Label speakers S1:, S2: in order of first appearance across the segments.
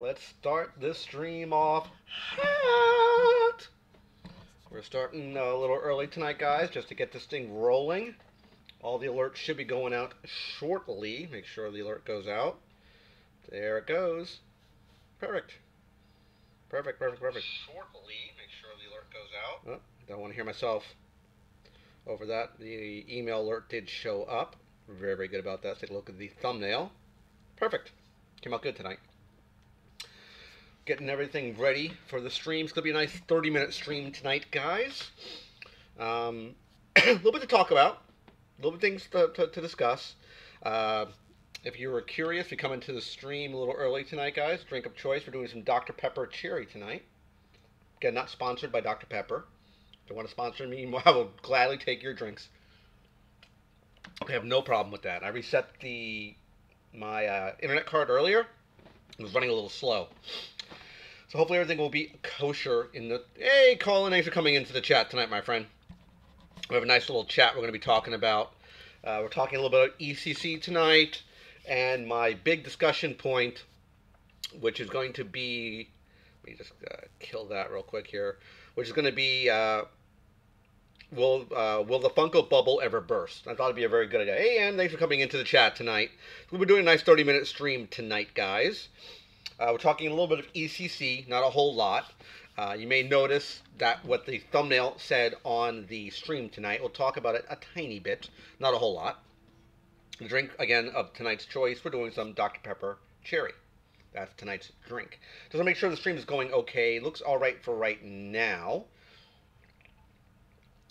S1: Let's start this stream off hot. We're starting a little early tonight, guys, just to get this thing rolling. All the alerts should be going out shortly. Make sure the alert goes out. There it goes. Perfect. Perfect. Shortly. Make sure the alert goes out. Oh, don't want to hear myself over that. The email alert did show up. Very, very good about that. Let's take a look at the thumbnail. Perfect. Came out good tonight. Getting everything ready for the stream. It's going to be a nice 30-minute stream tonight, guys. A little bit to talk about. A little bit of things to discuss. If you were curious, we come into the stream a little early tonight, guys. Drink of choice. We're doing some Dr. Pepper Cherry tonight. Again, not sponsored by Dr. Pepper. If you want to sponsor me, I will gladly take your drinks. I have no problem with that. I reset my internet card earlier. It was running a little slow. So hopefully everything will be kosher in the... Hey, Colin, thanks for coming into the chat tonight, my friend. We have a nice little chat we're going to be talking about. We're talking a little bit about ECC tonight, and my big discussion point, which is going to be... Let me just kill that real quick here. Which is going to be... Will the Funko bubble ever burst? I thought it'd be a very good idea. Hey, Ann, thanks for coming into the chat tonight. We'll be doing a nice 30-minute stream tonight, guys. We're talking a little bit of ECC, not a whole lot. You may notice that what the thumbnail said on the stream tonight. We'll talk about it a tiny bit, not a whole lot. The drink, again, of tonight's choice, we're doing some Dr. Pepper Cherry. That's tonight's drink. Just want to make sure the stream is going okay. Looks all right for right now.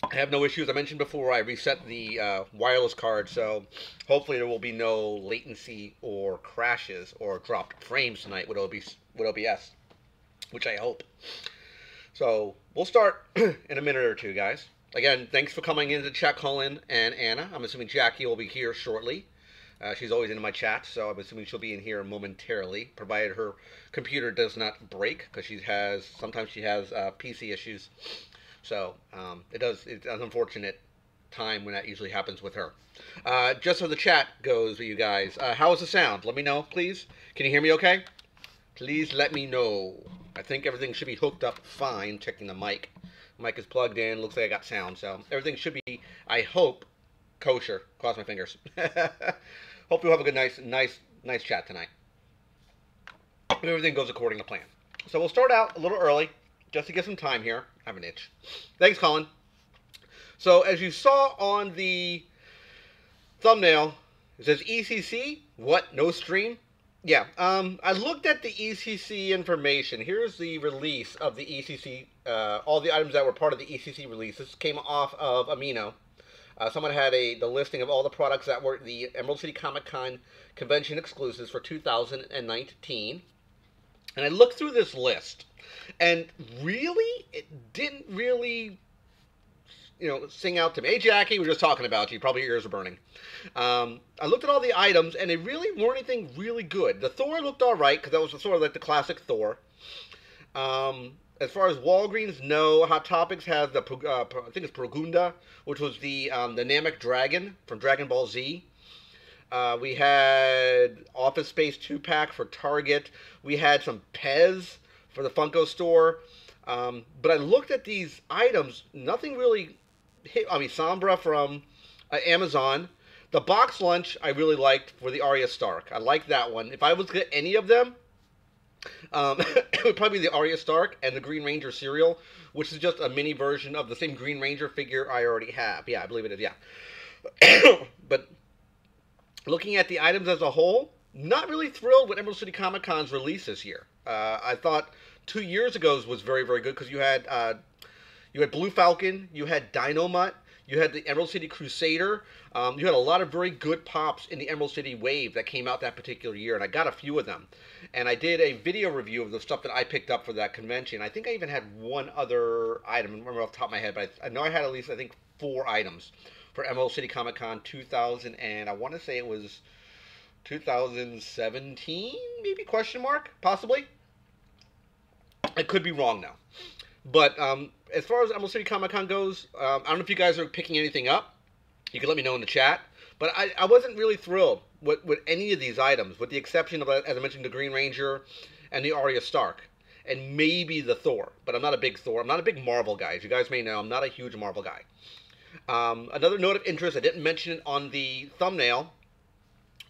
S1: I have no issues. I mentioned before I reset the wireless card, so hopefully there will be no latency or crashes or dropped frames tonight with OBS, which I hope. So we'll start in a minute or two, guys. Again, thanks for coming in to chat, Colin and Anna. I'm assuming Jackie will be here shortly. She's always in my chat, so I'm assuming she'll be in here momentarily, provided her computer does not break, because sometimes she has PC issues. So it's an unfortunate time when that usually happens with her. Just so the chat goes with you guys, how is the sound? Let me know, please. Can you hear me okay? Please let me know. I think everything should be hooked up fine. Checking the mic. Mic is plugged in. Looks like I got sound. So everything should be, I hope, kosher. Cross my fingers. Hope you'll have a good, nice chat tonight. Everything goes according to plan. So we'll start out a little early, just to get some time here. I have an itch. Thanks, Colin. So, as you saw on the thumbnail, it says ECC. What? No stream? Yeah. I looked at the ECC information. Here's the release of the ECC, all the items that were part of the ECC release. This came off of Amino. Someone had the listing of all the products that were the Emerald City Comic Con convention exclusives for 2019. And I looked through this list. And really, it didn't really, sing out to me. Hey, Jackie, we were just talking about you. Probably your ears are burning. I looked at all the items, and they really weren't anything really good. The Thor looked all right, because that was sort of like the classic Thor. As far as Walgreens, no. Hot Topics has the, I think it's Progunda, which was the Namek Dragon from Dragon Ball Z. We had Office Space 2-pack for Target. We had some Pez for the Funko store. But I looked at these items. Nothing really hit. I mean, Sombra from Amazon. The box lunch I really liked for the Arya Stark. I liked that one. If I was to get any of them, it would probably be the Arya Stark and the Green Ranger cereal, which is just a mini version of the same Green Ranger figure I already have. Yeah, I believe it is, yeah. But looking at the items as a whole, not really thrilled with Emerald City Comic Con's release this year. I thought 2 years ago was very, very good, because you had Blue Falcon, you had Dynomutt, you had the Emerald City Crusader. You had a lot of very good pops in the Emerald City wave that came out that particular year, and I got a few of them. And I did a video review of the stuff that I picked up for that convention. I think I even had one other item, I don't remember off the top of my head, but I know I had at least, 4 items for Emerald City Comic Con 2000, and I want to say it was 2017, maybe, question mark, possibly. I could be wrong now. But as far as Emerald City Comic Con goes, I don't know if you guys are picking anything up. You can let me know in the chat. But I wasn't really thrilled with any of these items, with the exception of, as I mentioned, the Green Ranger and the Arya Stark, and maybe the Thor. But I'm not a big Thor. I'm not a big Marvel guy. As you guys may know, I'm not a huge Marvel guy. Another note of interest, I didn't mention it on the thumbnail,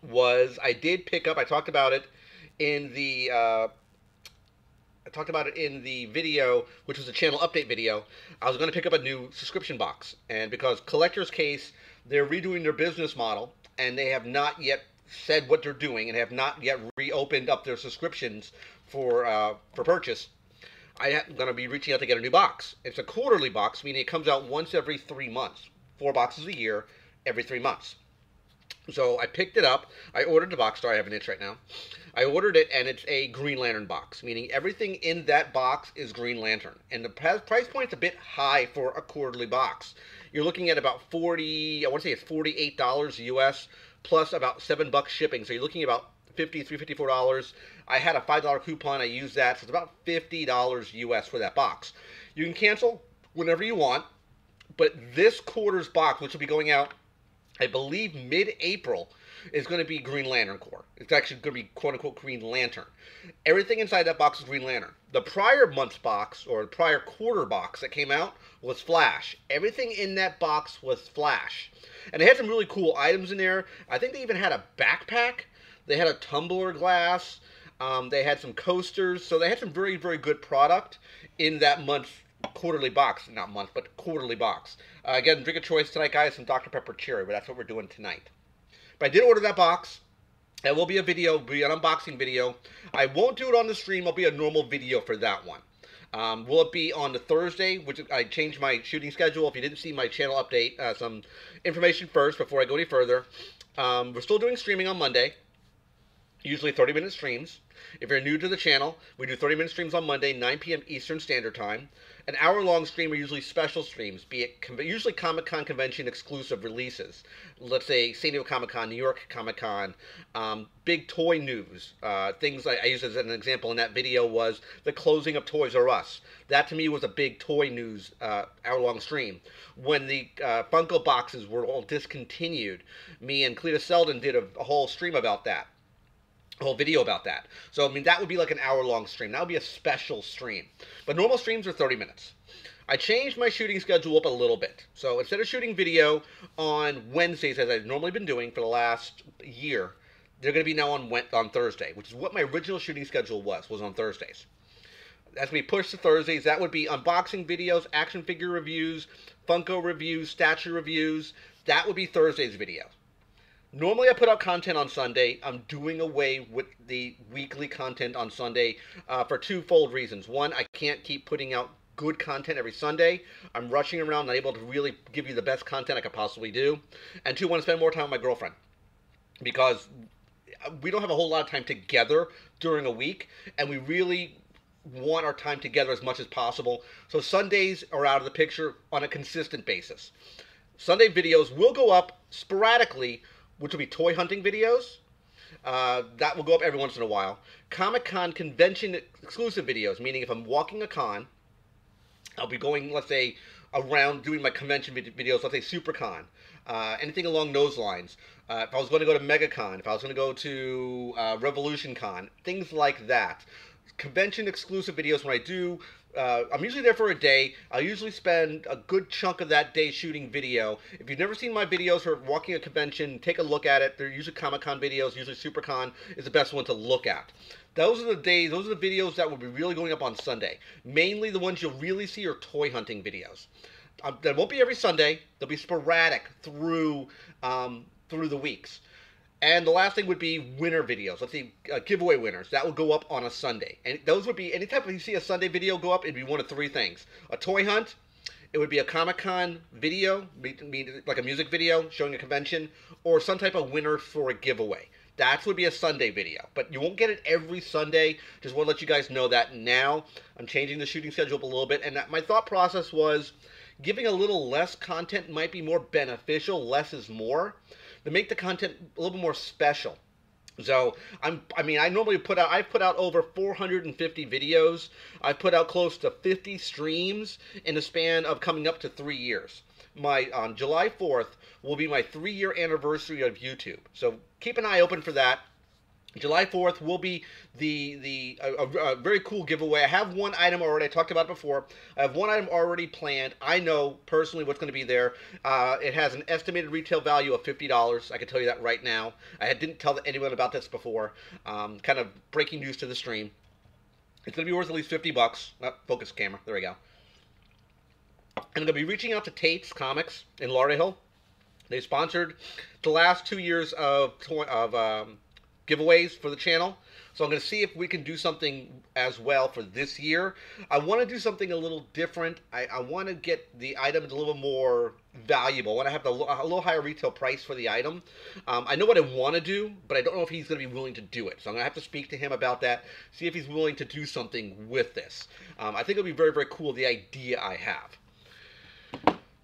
S1: was I did pick up, I talked about it in the video, which was a channel update video. I was going to pick up a new subscription box, and because Collector's Case, they're redoing their business model, and they have not yet said what they're doing, and have not yet reopened up their subscriptions for purchase. I'm going to be reaching out to get a new box. It's a quarterly box, meaning it comes out once every 3 months. 4 boxes a year, every 3 months. So I picked it up. I ordered the box. Sorry, I have an itch right now. I ordered it, and it's a Green Lantern box, meaning everything in that box is Green Lantern. And the price point's a bit high for a quarterly box. You're looking at about I want to say it's $48 US, plus about $7 shipping. So you're looking at about $54. I had a $5 coupon. I used that, so it's about $50 US for that box. You can cancel whenever you want, but this quarter's box, which will be going out, I believe, mid-April, is going to be Green Lantern Corps. It's actually going to be quote-unquote Green Lantern. Everything inside that box is Green Lantern. The prior month's box, or the prior quarter box that came out, was Flash. Everything in that box was Flash. And they had some really cool items in there. I think they even had a backpack. They had a tumbler glass. They had some coasters. So they had some very, very good product in that month's quarterly box. Not month, but quarterly box. Again, drink of choice tonight, guys, some Dr. Pepper Cherry, but that's what we're doing tonight. But I did order that box. There will be a video, be an unboxing video. I won't do it on the stream. It'll be a normal video for that one. Will it be on the Thursday, which I changed my shooting schedule. If you didn't see my channel update, some information first before I go any further. We're still doing streaming on Monday. Usually 30-minute streams. If you're new to the channel, we do 30-minute streams on Monday, 9 p.m. Eastern Standard Time. An hour-long stream are usually special streams, be it usually Comic-Con convention exclusive releases. Let's say San Diego Comic-Con, New York Comic-Con, big toy news. Things I used as an example in that video was the closing of Toys R Us. That to me was a big toy news hour-long stream. When the Funko boxes were all discontinued, me and Cleta Selden did a whole stream about that. A whole video about that. So, I mean, that would be like an hour-long stream. That would be a special stream. But normal streams are 30 minutes. I changed my shooting schedule up a little bit. So, instead of shooting video on Wednesdays, as I've normally been doing for the last year, they're going to be now on Thursday, which is what my original shooting schedule was on Thursdays. As we push to Thursdays, that would be unboxing videos, action figure reviews, Funko reviews, statue reviews. That would be Thursday's video. Normally I put out content on Sunday. I'm doing away with the weekly content on Sunday for twofold reasons. One, I can't keep putting out good content every Sunday. I'm rushing around, not able to really give you the best content I could possibly do. And two, I want to spend more time with my girlfriend, because we don't have a whole lot of time together during a week, and we really want our time together as much as possible. So Sundays are out of the picture on a consistent basis. Sunday videos will go up sporadically, which will be toy hunting videos. That will go up every once in a while. Comic-Con convention exclusive videos, meaning if I'm walking a con, I'll be going, let's say, around doing my convention videos, let's say SuperCon, anything along those lines. If I was going to go to MegaCon, if I was going to go to RevolutionCon, things like that. Convention exclusive videos when I do. I'm usually there for a day. I'll usually spend a good chunk of that day shooting video. If you've never seen my videos for walking a convention, take a look at it. They're usually Comic-Con videos. Usually SuperCon is the best one to look at. Those are the days, those are the videos that will be really going up on Sunday. Mainly the ones you'll really see are toy hunting videos. That won't be every Sunday. They'll be sporadic through the weeks. And the last thing would be winner videos. Let's see, giveaway winners. That will go up on a Sunday. And those would be, anytime you see a Sunday video go up, it'd be one of three things. A toy hunt, it would be a Comic-Con video, like a music video showing a convention, or some type of winner for a giveaway. That would be a Sunday video. But you won't get it every Sunday. Just want to let you guys know that now. I'm changing the shooting schedule up a little bit. And my thought process was giving a little less content might be more beneficial. Less is more. To make the content a little bit more special. So, I normally I've put out over 450 videos. I've put out close to 50 streams in the span of coming up to 3 years. On July 4th will be my 3-year anniversary of YouTube. So, keep an eye open for that. July 4th will be a very cool giveaway. I have one item already. I talked about it before. I have one item already planned. I know personally what's going to be there. It has an estimated retail value of $50. I can tell you that right now. I didn't tell anyone about this before. Kind of breaking news to the stream. It's going to be worth at least $50. Focus camera. There we go. And I'm going to be reaching out to Tate's Comics in Lauderdale. They sponsored the last 2 years of giveaways for the channel. So I'm going to see if we can do something as well for this year. I want to do something a little different. I want to get the items a little more valuable. I want to have a little higher retail price for the item. I know what I want to do, but I don't know if he's going to be willing to do it. So I'm going to have to speak to him about that, see if he's willing to do something with this. I think it'll be very, very cool, the idea I have.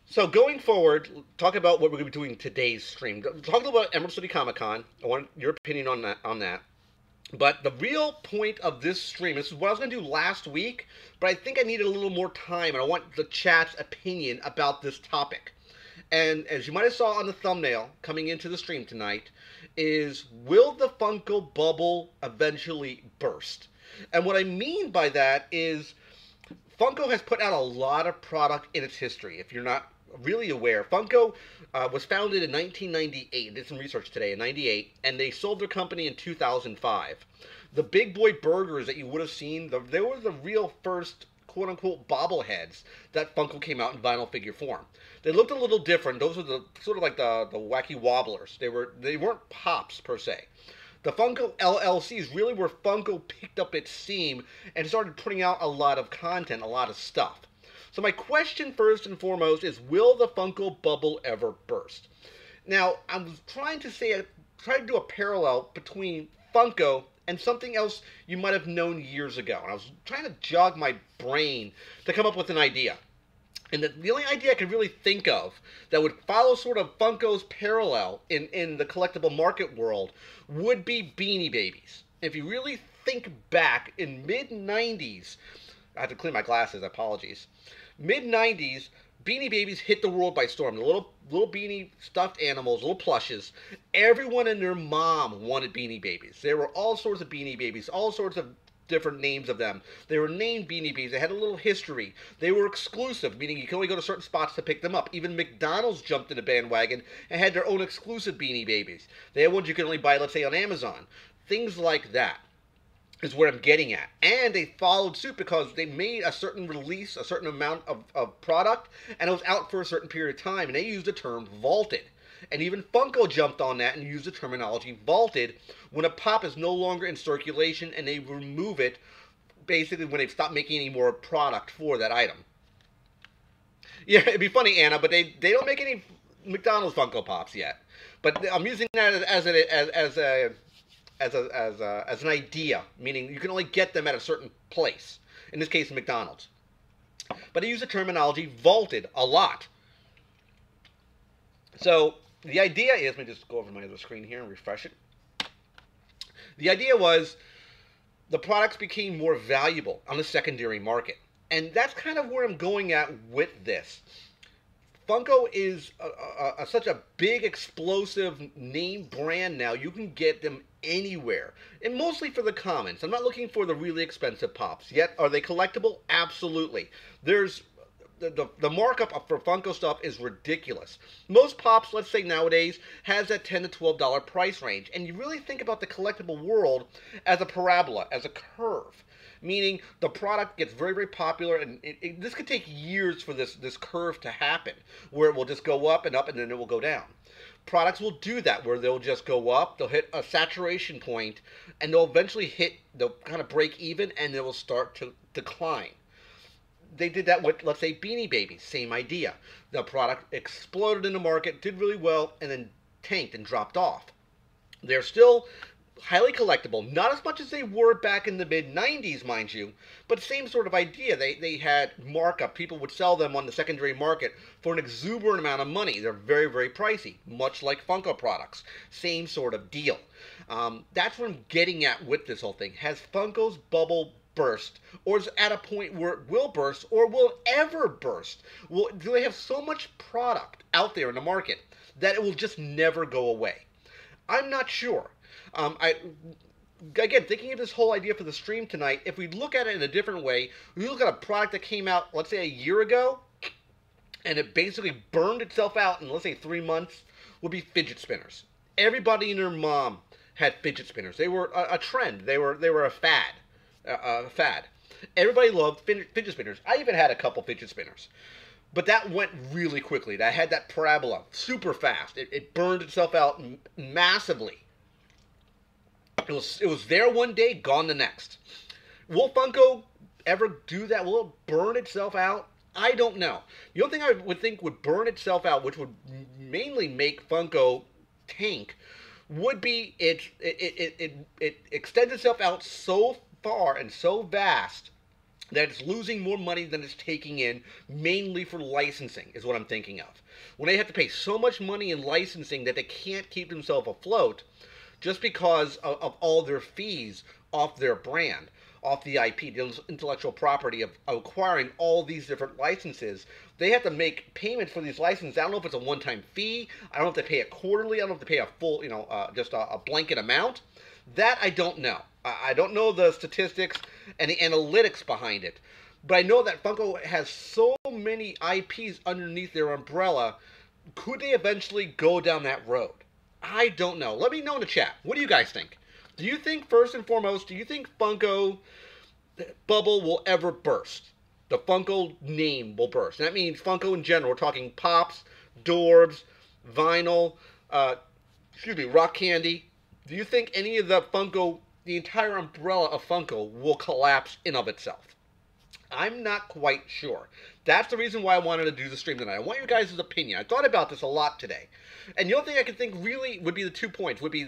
S1: So going forward, talk about what we're going to be doing today's stream. Talking about Emerald City Comic Con. I want your opinion on that. But the real point of this stream, this is what I was going to do last week, but I think I needed a little more time, and I want the chat's opinion about this topic. And as you might have saw on the thumbnail coming into the stream tonight, is will the Funko bubble eventually burst? And what I mean by that is Funko has put out a lot of product in its history. If you're not really aware, Funko was founded in 1998. I did some research today in 98, and they sold their company in 2005. The big boy burgers that you would have seen, they were the real first quote-unquote bobbleheads that Funko came out in vinyl figure form. They looked a little different. Those were the sort of like the wacky wobblers. They weren't pops per se. The Funko LLCs really where Funko picked up its steam and started putting out a lot of content, a lot of stuff. So my question first and foremost is, will the Funko bubble ever burst? Now, I was trying to do a parallel between Funko and something else you might have known years ago. And I was trying to jog my brain to come up with an idea. And the only idea I could really think of that would follow sort of Funko's parallel in the collectible market world would be Beanie Babies. If you really think back in mid-90s, I have to clean my glasses, apologies. Mid-90s, Beanie Babies hit the world by storm. The little beanie stuffed animals, little plushes. Everyone and their mom wanted Beanie Babies. There were all sorts of Beanie Babies, all sorts of different names of them. They were named Beanie Babies. They had a little history. They were exclusive, meaning you could only go to certain spots to pick them up. Even McDonald's jumped in the bandwagon and had their own exclusive Beanie Babies. They had ones you could only buy, let's say, on Amazon. Things like that is what I'm getting at. And they followed suit because they made a certain release, a certain amount of product, and it was out for a certain period of time, and they used the term vaulted. And even Funko jumped on that and used the terminology vaulted when a pop is no longer in circulation and they remove it basically when they've stopped making any more product for that item. Yeah, it'd be funny, Anna, but they don't make any McDonald's Funko Pops yet. But I'm using that as an idea, meaning you can only get them at a certain place. In this case, McDonald's. But they use the terminology vaulted a lot. So the idea is, let me just go over my other screen here and refresh it. The idea was the products became more valuable on the secondary market. And that's kind of where I'm going at with this. Funko is such a big, explosive name brand now. You can get them anywhere. And mostly for the commons. I'm not looking for the really expensive pops. Yet, are they collectible? Absolutely. There's the markup for Funko stuff is ridiculous. Most pops, let's say nowadays, has that $10 to $12 price range. And you really think about the collectible world as a parabola, as a curve. Meaning the product gets very, very popular, and this could take years for this curve to happen, where it will just go up, and then it will go down. Products will do that, where they'll just go up, they'll hit a saturation point, and they'll eventually they'll kind of break even, and they will start to decline. They did that with, let's say, Beanie Babies, same idea. The product exploded in the market, did really well, and then tanked and dropped off. They're still highly collectible, not as much as they were back in the mid-90s, mind you, but same sort of idea. They had markup. People would sell them on the secondary market for an exuberant amount of money. They're very, very pricey, much like Funko products. Same sort of deal. That's what I'm getting at with this whole thing. Has Funko's bubble burst, or is it at a point where it will burst, or will ever burst? Do they have so much product out there in the market that it will just never go away? I'm not sure. again, thinking of this whole idea for the stream tonight, if we look at it in a different way, we look at a product that came out, let's say, a year ago, and it basically burned itself out in, let's say, 3 months, would be fidget spinners. Everybody and their mom had fidget spinners. They were a trend. They were a fad. Everybody loved fidget spinners. I even had a couple fidget spinners. But that went really quickly. That had that parabola super fast. It burned itself out massively. It was there one day, gone the next. Will Funko ever do that? Will it burn itself out? I don't know. The only thing I would think would burn itself out, which would mainly make Funko tank, would be it extends itself out so far and so vast that it's losing more money than it's taking in, mainly for licensing, is what I'm thinking of. When they have to pay so much money in licensing that they can't keep themselves afloat just because of all their fees off their brand, off the IP, the intellectual property of acquiring all these different licenses. They have to make payments for these licenses. I don't know if it's a one-time fee. I don't know if they pay it quarterly. I don't know if they pay a full, just a blanket amount. That I don't know. I don't know the statistics and the analytics behind it. But I know that Funko has so many IPs underneath their umbrella. Could they eventually go down that road? I don't know. Let me know in the chat. What do you guys think? Do you think, first and foremost, do you think Funko bubble will ever burst? The Funko name will burst. And that means Funko in general. We're talking Pops, Dorbs, Vinyl, rock candy. Do you think any of the Funko, the entire umbrella of Funko, will collapse in of itself? I'm not quite sure. That's the reason why I wanted to do the stream tonight. I want your guys' opinion. I thought about this a lot today. And the only thing I could think really would be the 2 points. Would be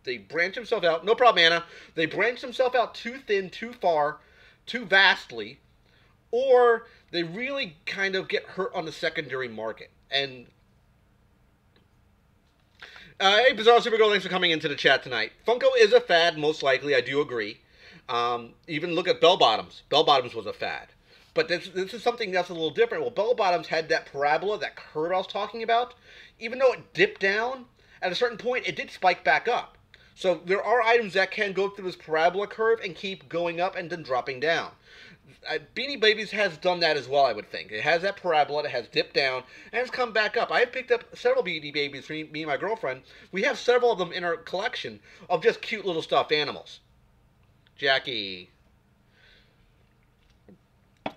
S1: they branch themselves out. No problem, Anna. They branch themselves out too thin, too far, too vastly. Or they really kind of get hurt on the secondary market. And hey, Bizarre Supergirl, thanks for coming into the chat tonight. Funko is a fad, most likely. I do agree. Even look at bell bottoms. Bell bottoms was a fad. But this is something that's a little different. Well, bell bottoms had that parabola, that curve I was talking about. Even though it dipped down, at a certain point, it did spike back up. So there are items that can go through this parabola curve and keep going up and then dropping down. Beanie Babies has done that as well, I would think. It has that parabola, it has dipped down, and it's come back up. I have picked up several Beanie Babies for me and my girlfriend. We have several of them in our collection of just cute little stuffed animals. Jackie.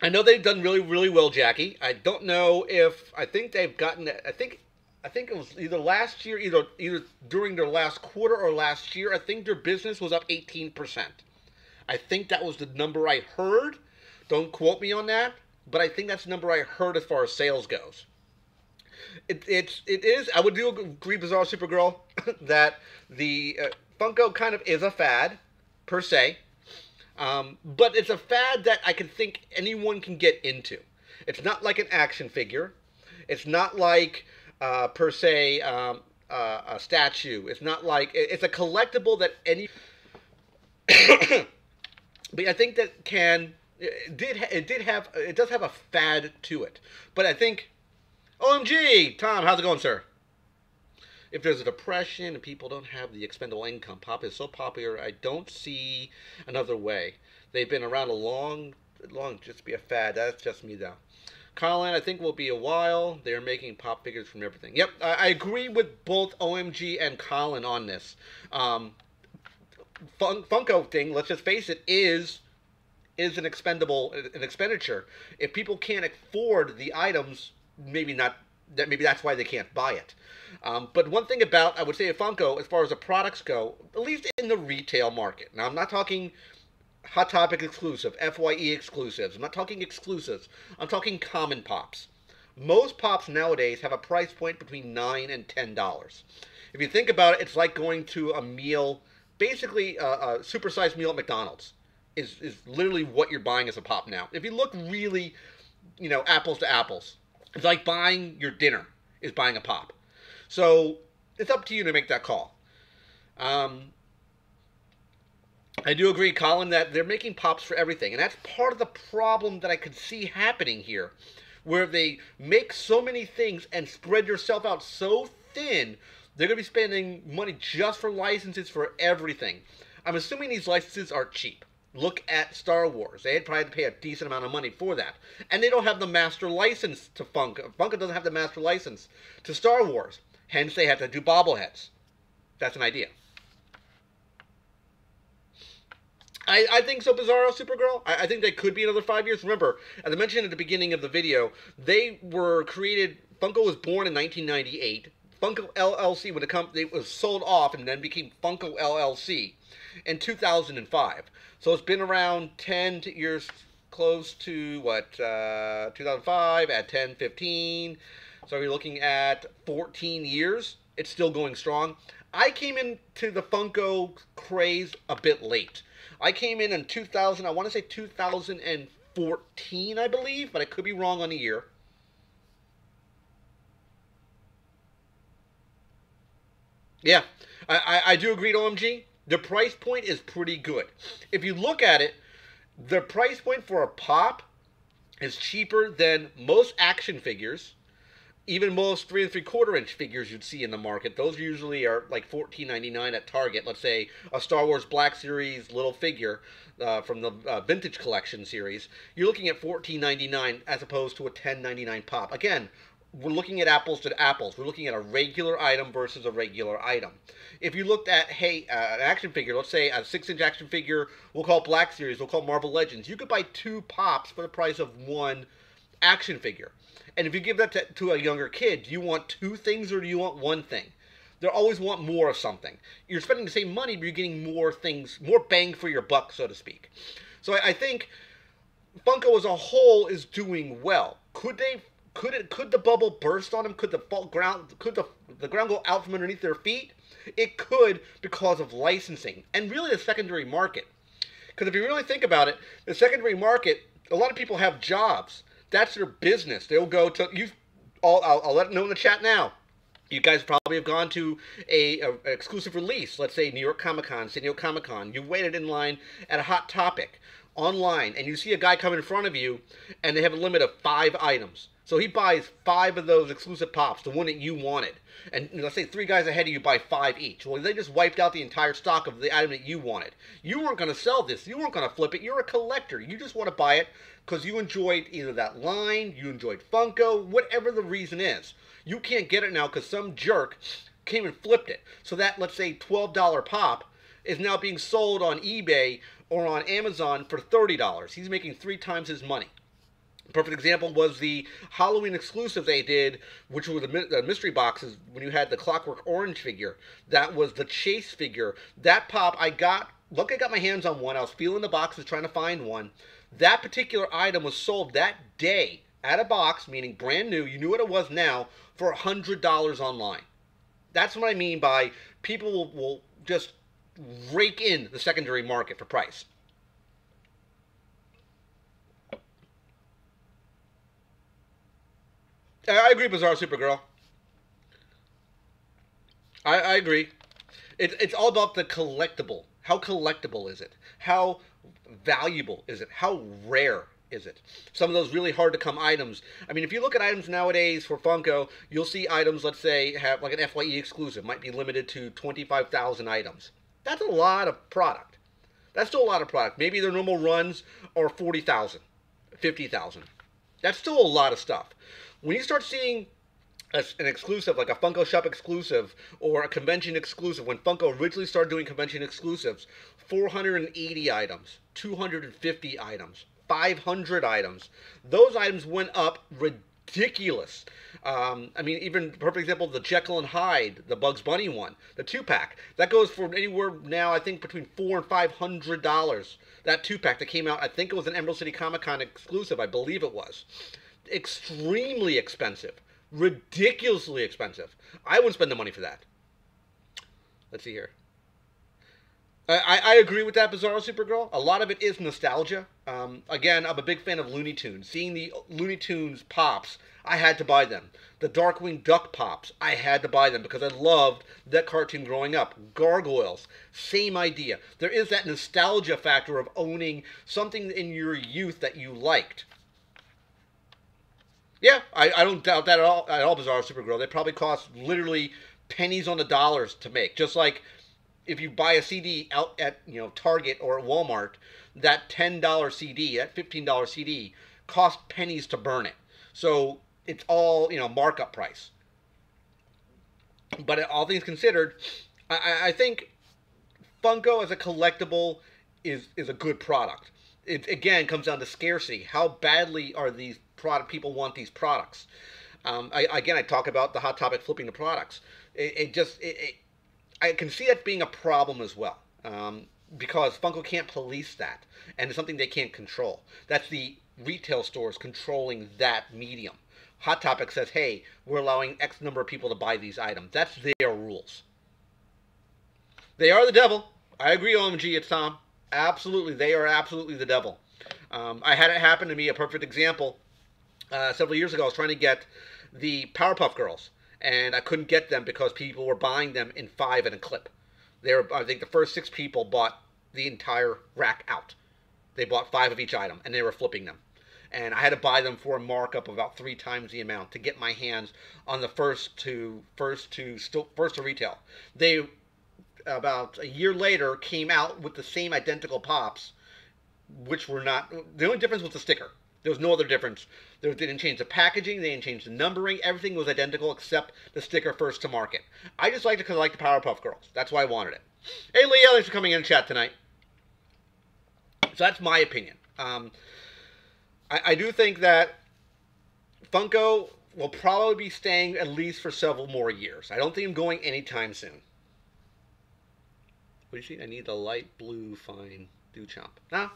S1: I know they've done really, really well, Jackie. I don't know if... I think they've gotten... I think it was either last year, either during their last quarter or last year, I think their business was up 18%. I think that was the number I heard. Don't quote me on that, but I think that's the number I heard as far as sales goes. It is, I would do agree, Bizarre Supergirl, that the Funko kind of is a fad, per se. But it's a fad that I can think anyone can get into. It's not like an action figure. It's not like, per se, a statue. It's not like... It's a collectible that any... But I think that it does have a fad to it. But I think... OMG! Tom, how's it going, sir? If there's a depression and people don't have the expendable income, Pop is so popular, I don't see another way. They've been around a long, just be a fad. That's just me, though. Colin, I think will be a while. They're making pop figures from everything. Yep, I agree with both OMG and Colin on this. Funko thing, let's just face it, is an expenditure. If people can't afford the items, maybe that's why they can't buy it. But one thing about, I would say, Funko, as far as the products go, at least in the retail market. Now, I'm not talking Hot Topic exclusive, FYE exclusives. I'm not talking exclusives. I'm talking common pops. Most pops nowadays have a price point between $9 and $10. If you think about it, it's like going to a meal, basically a supersized meal at McDonald's is literally what you're buying as a pop now. If you look really, apples to apples, it's like buying your dinner is buying a pop. So it's up to you to make that call. I do agree, Colin, that they're making pops for everything. And that's part of the problem that I could see happening here, where they make so many things and spread yourself out so thin, they're going to be spending money just for licenses for everything. I'm assuming these licenses are cheap. Look at Star Wars. They had probably to pay a decent amount of money for that. And they don't have the master license to Funko. Funko doesn't have the master license to Star Wars. Hence, they have to do bobbleheads. That's an idea. I think so, Bizarro Supergirl. I think they could be another 5 years. Remember, as I mentioned at the beginning of the video, they were created, Funko was born in 1998. Funko LLC, when it was sold off and then became Funko LLC in 2005. So it's been around 10 years, close to, 2005, at 10, 15. So you're looking at 14 years. It's still going strong. I came into the Funko craze a bit late. I came in 2000, I want to say 2014, I believe, but I could be wrong on the year. Yeah, I do agree to OMG. The price point is pretty good. If you look at it, the price point for a pop is cheaper than most action figures. Even most 3 3/4 inch figures you'd see in the market, those usually are like $14.99 at Target. Let's say a Star Wars Black Series little figure from the Vintage Collection series, you're looking at $14.99 as opposed to a $10.99 pop. Again, we're looking at apples to apples. We're looking at a regular item versus a regular item. If you looked at, hey, an action figure, let's say a 6-inch action figure, we'll call it Black Series, we'll call it Marvel Legends, you could buy 2 pops for the price of 1 action figure. And if you give that to a younger kid, do you want 2 things or do you want 1 thing? They'll always want more of something. You're spending the same money, but you're getting more things, more bang for your buck, so to speak. So I think Funko as a whole is doing well. Could the bubble burst on them? Could the ground go out from underneath their feet? It could, because of licensing and really the secondary market. Because if you really think about it, the secondary market, a lot of people have jobs. That's their business. They'll go to I'll let them know in the chat now. You guys probably have gone to a exclusive release. Let's say New York Comic Con, San Diego Comic Con. You waited in line at a Hot Topic online, and you see a guy come in front of you, and they have a limit of 5 items. So he buys 5 of those exclusive pops, the one that you wanted. And let's say 3 guys ahead of you buy 5 each. Well, they just wiped out the entire stock of the item that you wanted. You weren't going to sell this. You weren't going to flip it. You're a collector. You just want to buy it because you enjoyed either that line, you enjoyed Funko, whatever the reason is. You can't get it now because some jerk came and flipped it. So that, let's say, $12 pop is now being sold on eBay or on Amazon for $30. He's making 3 times his money. Perfect example was the Halloween exclusive they did, which were the mystery boxes when you had the Clockwork Orange figure. That was the Chase figure. That pop, I got my hands on one. I was feeling the boxes trying to find one. That particular item was sold that day at a box, meaning brand new. You knew what it was now, for $100 online. That's what I mean by people will just rake in the secondary market for price. I agree, Bizarre Supergirl. I agree. It's all about the collectible. How collectible is it? How valuable is it? How rare is it? Some of those really hard to come items. I mean, if you look at items nowadays for Funko, you'll see items, let's say, have like an FYE exclusive, might be limited to 25,000 items. That's a lot of product. That's still a lot of product. Maybe their normal runs are 40,000, 50,000. That's still a lot of stuff. When you start seeing an exclusive, like a Funko Shop exclusive or a convention exclusive, when Funko originally started doing convention exclusives, 480 items, 250 items, 500 items. Those items went up ridiculous. I mean, even perfect example, the Jekyll and Hyde, the Bugs Bunny one, the 2-pack. That goes for anywhere now, I think, between $400 and $500. That 2-pack that came out, I think it was an Emerald City Comic Con exclusive, I believe it was. Extremely expensive. Ridiculously expensive. I wouldn't spend the money for that. Let's see here. I agree with that, Bizarro Supergirl. A lot of it is nostalgia. Again, I'm a big fan of Looney Tunes. Seeing the Looney Tunes pops, I had to buy them. The Darkwing Duck pops, I had to buy them because I loved that cartoon growing up. Gargoyles, same idea. There is that nostalgia factor of owning something in your youth that you liked. Yeah, I don't doubt that at all, Bizarre Supergirl. They probably cost literally pennies on the dollars to make. Just like if you buy a CD out at Target or at Walmart, that $10 CD, that $15 CD costs pennies to burn it. So it's all markup price. But all things considered, I think Funko as a collectible is a good product. It again comes down to scarcity. How badly are these people want these products? I talk about the Hot Topic flipping the products. I can see that being a problem as well, because Funko can't police that, and it's something they can't control. That's the retail stores controlling that medium. Hot Topic says, hey, we're allowing X number of people to buy these items. That's their rules. They are the devil. I agree, OMG, it's Tom. Absolutely, they are absolutely the devil. I had it happen to me, a perfect example. Several years ago, I was trying to get the Powerpuff Girls, and I couldn't get them because people were buying them in 5 in a clip. I think the first 6 people bought the entire rack out. They bought 5 of each item, and they were flipping them. And I had to buy them for a markup of about 3 times the amount to get my hands on the first to retail. They, about a year later, came out with the same identical pops, which were not. The only difference was the sticker. There was no other difference. They didn't change the packaging. They didn't change the numbering. Everything was identical except the sticker first to market. I just liked it because I like the Powerpuff Girls. That's why I wanted it. Hey, Leah, thanks for coming in chat tonight. So that's my opinion. I do think that Funko will probably be staying at least for several more years. I don't think I'm going anytime soon. What do you see? I need the light blue fine Duchamp. Nah.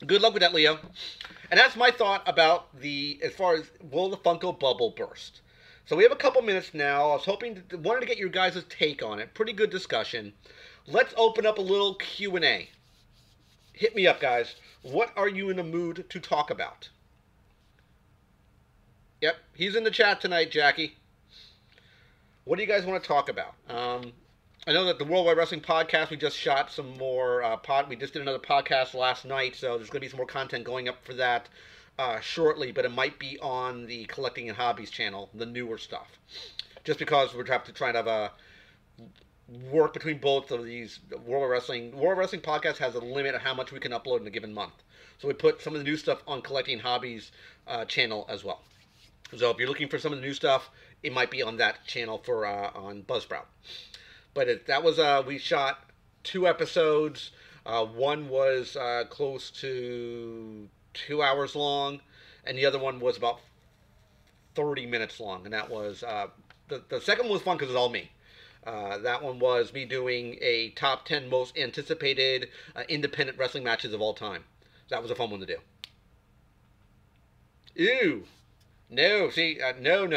S1: Good luck with that, Leo. And that's my thought about as far as will the Funko bubble burst. So we have a couple minutes now. I was wanted to get your guys' take on it. Pretty good discussion. Let's open up a little Q&A. Hit me up, guys. What are you in the mood to talk about? Yep, he's in the chat tonight, Jackie. What do you guys want to talk about? I know that the Worldwide Wrestling Podcast, we just shot some more we just did another podcast last night, so there's going to be some more content going up for that shortly, but it might be on the Collecting and Hobbies channel, the newer stuff. Just because we're have to try to have a work between both of these. World Wrestling Podcast has a limit of how much we can upload in a given month. So we put some of the new stuff on Collecting and Hobbies channel as well. So if you're looking for some of the new stuff, it might be on that channel for on Buzzsprout. But that was we shot 2 episodes. One was close to 2 hours long, and the other one was about 30 minutes long. And that was the second one was fun because it was all me. That one was me doing a top 10 most anticipated independent wrestling matches of all time. That was a fun one to do. Ew. No, see, no.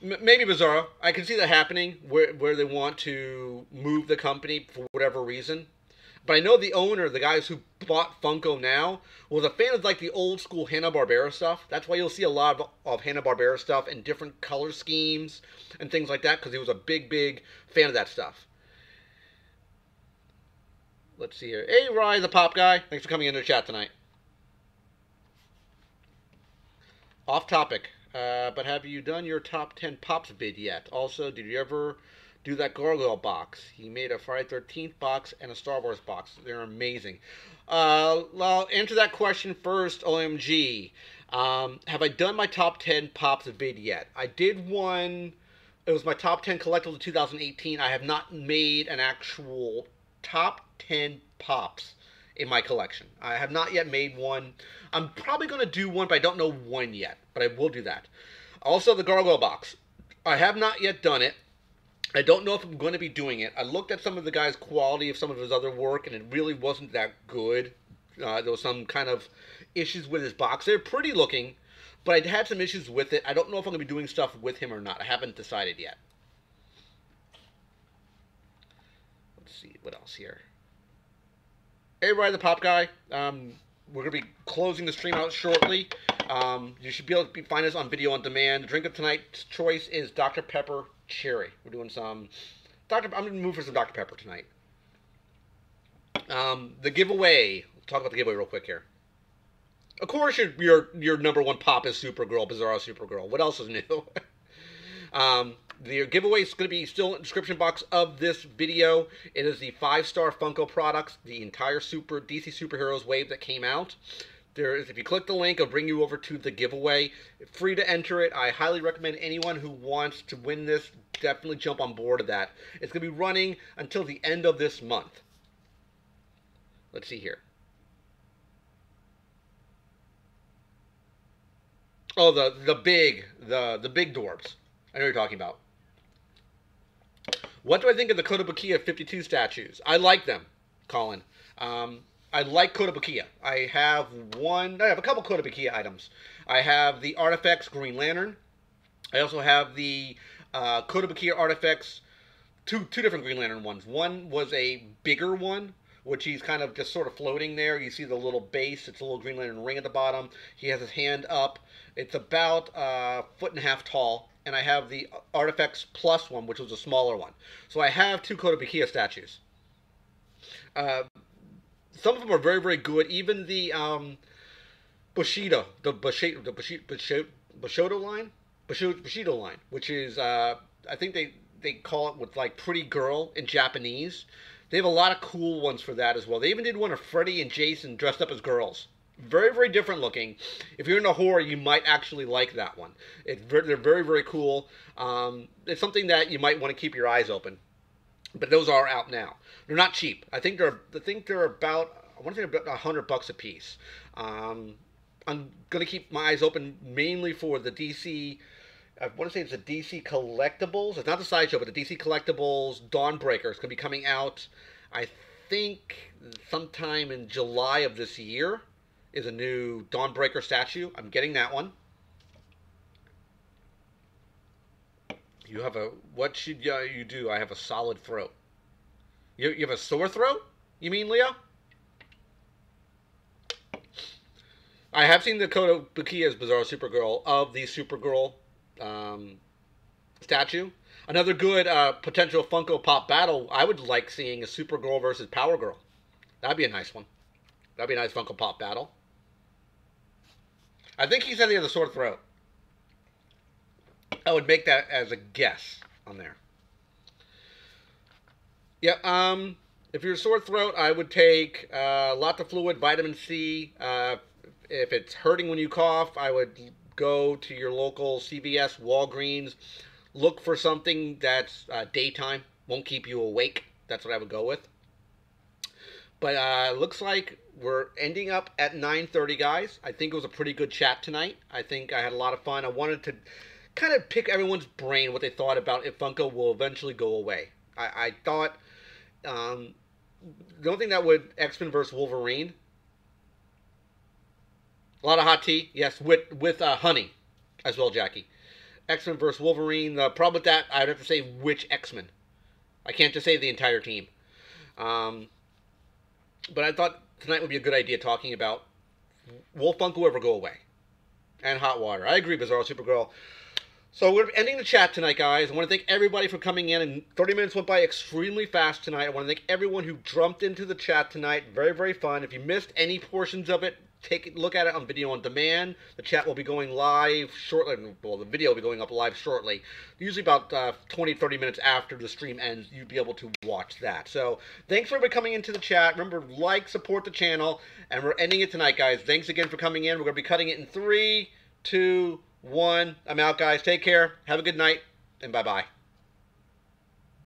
S1: Maybe Bizarro. I can see that happening where they want to move the company for whatever reason. But I know the owner, the guys who bought Funko now, was a fan of like the old school Hanna-Barbera stuff. That's why you'll see a lot of Hanna-Barbera stuff and different color schemes and things like that, because he was a big fan of that stuff. Let's see here. Hey, Rye, the pop guy. Thanks for coming into the chat tonight. Off topic. But have you done your top 10 pops vid yet? Also, did you ever do that Gargoyle box? He made a Friday 13th box and a Star Wars box. They're amazing. I'll answer that question first, OMG. Have I done my top 10 pops vid yet? I did one. It was my top 10 collectibles of 2018. I have not made an actual top 10 pops in my collection. I have not yet made one. I'm probably going to do one, but I don't know when yet. But I will do that. Also, the Gargoyle box. I have not yet done it. I don't know if I'm going to be doing it. I looked at some of the guy's quality of some of his other work, and it really wasn't that good. There was some kind of issues with his box. They're pretty looking, but I had some issues with it. I don't know if I'm going to be doing stuff with him or not. I haven't decided yet. Let's see. What else here? Hey, Ryan the Pop Guy. We're going to be closing the stream out shortly. You should be able to find us on video on demand. The drink of tonight's choice is Dr. Pepper Cherry. We're doing some I'm going to move for some Dr. Pepper tonight. The giveaway. Let's talk about the giveaway real quick here. Of course, your number one pop is Supergirl, Bizarro Supergirl. What else is new? The giveaway is going to be still in the description box of this video. It is the 5-star Funko products, the entire DC Superheroes wave that came out. If you click the link, it'll bring you over to the giveaway. Free to enter it. I highly recommend anyone who wants to win this definitely jump on board of that. It's going to be running until the end of this month. Let's see here. Oh, the big dwarves. I know what you're talking about. What do I think of the Kotobukiya 52 statues? I like them, Colin. I like Kotobukiya. I have a couple Kotobukiya items. I have the Artifacts Green Lantern. I also have the Kotobukiya Artifacts, two different Green Lantern ones. One was a bigger one, which he's kind of just sort of floating there. You see the little base. It's a little Green Lantern ring at the bottom. He has his hand up. It's about 1.5 feet tall. And I have the Artifacts Plus one, which was a smaller one. So I have 2 Kotobukiya statues. Some of them are very, very good. Even the Bushido line, which is, I think they call it with like Pretty Girl in Japanese. They have a lot of cool ones for that as well. They even did one of Freddy and Jason dressed up as girls. Very, very different looking. If you're into horror, you might actually like that one. They're very, very cool. It's something that you might want to keep your eyes open. But those are out now. They're not cheap. I think they're about, I want to say about $100 a piece. I'm gonna keep my eyes open mainly for the DC. I want to say it's the DC Collectibles. It's not the Sideshow, but the DC Collectibles Dawnbreaker is gonna be coming out. I think sometime in July of this year is a new Dawnbreaker statue. I'm getting that one. You have what should you do? I have a solid throat. You have a sore throat? You mean, Leo? I have seen the Kotobukiya's Bizarro Supergirl of the Supergirl statue. Another good potential Funko Pop battle I would like seeing is Supergirl versus Power Girl. That'd be a nice one. That'd be a nice Funko Pop battle. I think he said he has a sore throat. I would make that as a guess on there. Yeah, if you're a sore throat, I would take lots of fluid, vitamin C. If it's hurting when you cough, I would go to your local CVS, Walgreens. Look for something that's daytime, won't keep you awake. That's what I would go with. But looks like we're ending up at 9:30, guys. I think it was a pretty good chat tonight. I think I had a lot of fun. I wanted to kind of pick everyone's brain what they thought about if Funko will eventually go away. I thought the only thing that would X-Men vs. Wolverine. A lot of hot tea, yes, with honey as well, Jackie. X-Men vs. Wolverine. The problem with that, I'd have to say which X-Men. I can't just say the entire team. But I thought tonight would be a good idea talking about will Funko ever go away? And hot water. I agree, Bizarro Supergirl. So we're ending the chat tonight, guys. I want to thank everybody for coming in. And 30 minutes went by extremely fast tonight. I want to thank everyone who jumped into the chat tonight. Very, very fun. If you missed any portions of it, take a look at it on video on demand. The chat will be going live shortly. Well, the video will be going up live shortly. Usually about 20-30 minutes after the stream ends, you'll be able to watch that. So thanks for everybody coming into the chat. Remember, like, support the channel. And we're ending it tonight, guys. Thanks again for coming in. We're going to be cutting it in 3, 2, 1. I'm out, guys. Take care. Have a good night. And bye-bye.